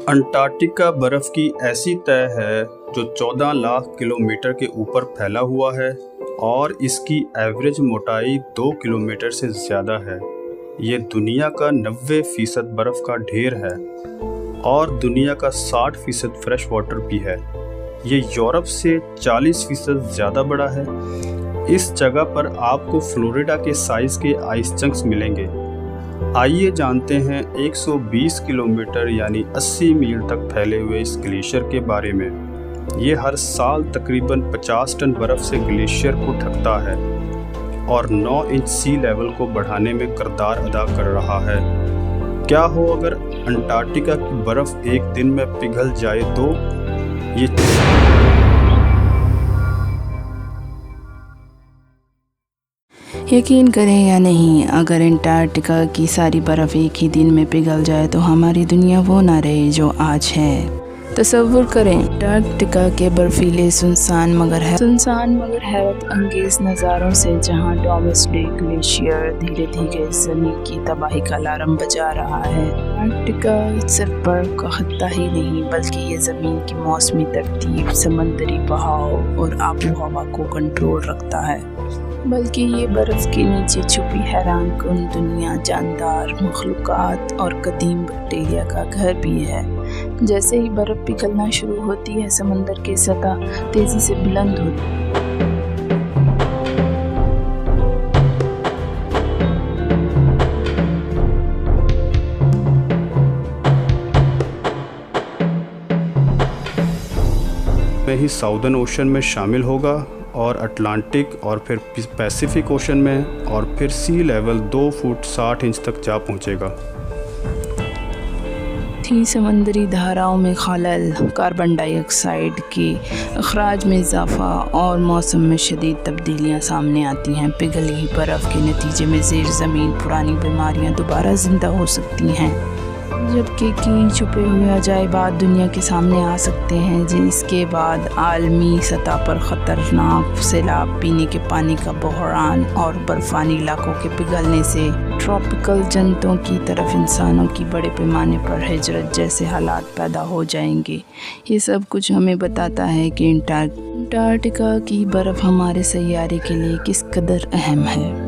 Antarctica बर्फ़ की ऐसी तह है जो 14 लाख किलोमीटर के ऊपर फैला हुआ है और इसकी एवरेज मोटाई 2 किलोमीटर से ज़्यादा है। ये दुनिया का 90% बर्फ़ का ढेर है और दुनिया का 60% फ्रेश वाटर भी है। ये यूरोप से 40% ज़्यादा बड़ा है। इस जगह पर आपको फ्लोरिडा के साइज़ के आइस चंक्स मिलेंगे। आइए जानते हैं 120 किलोमीटर यानी 80 मील तक फैले हुए इस ग्लेशियर के बारे में। ये हर साल तकरीबन 50 टन बर्फ़ से ग्लेशियर को ढकता है और 9 इंच सी लेवल को बढ़ाने में किरदार अदा कर रहा है। क्या हो अगर अंटार्कटिका की बर्फ़ एक दिन में पिघल जाए तो ये यकीन करें या नहीं, अगर अंटार्कटिका की सारी बर्फ़ एक ही दिन में पिघल जाए तो हमारी दुनिया वो ना रहे जो आज है। तसव्वुर करें, अंटार्कटिका के बर्फीले सुनसान मगर हैरत अंगेज़ नज़ारों से जहां डोमेस्टिक ग्लेशियर धीरे धीरे ज़मीन की तबाही का अलार्म बजा रहा है। अंटार्कटिका सिर्फ बर्फ़ का खत्ता ही नहीं बल्कि ये ज़मीन की मौसमी तरतीब, समंदरी बहाव और आबो हवा को कंट्रोल रखता है। बल्कि ये बर्फ़ के नीचे छुपी हैरान कुन दुनिया जानदार मखलूक़ात और कदीम बैक्टीरिया का घर भी है। जैसे ही बर्फ़ पिघलना शुरू होती है, समंदर की सतह तेज़ी से बुलंद होती है। में ही साउदर्न ओशन में शामिल होगा और अटलांटिक और फिर पैसिफिक ओशन में और फिर सी लेवल 2 फुट 60 इंच तक जा पहुंचेगा। समंदरी धाराओं में खलल, कार्बन डाइऑक्साइड के अखराज में इजाफा और मौसम में शदीद तब्दीलियां सामने आती हैं। पिघली बर्फ़ के नतीजे में ज़ेर ज़मीन पुरानी बीमारियां दोबारा ज़िंदा हो सकती हैं, जबकि कई छुपे हुए अजायबात दुनिया के सामने आ सकते हैं, जिसके बाद आलमी सतह पर ख़तरनाक सैलाब, पीने के पानी का बहरान और बर्फ़ानी इलाकों के पिघलने से ट्रॉपिकल जंतुओं की तरफ इंसानों की बड़े पैमाने पर हिजरत जैसे हालात पैदा हो जाएंगे। ये सब कुछ हमें बताता है कि अंटार्कटिका की बर्फ़ हमारे सैयारे के लिए किस कदर अहम है।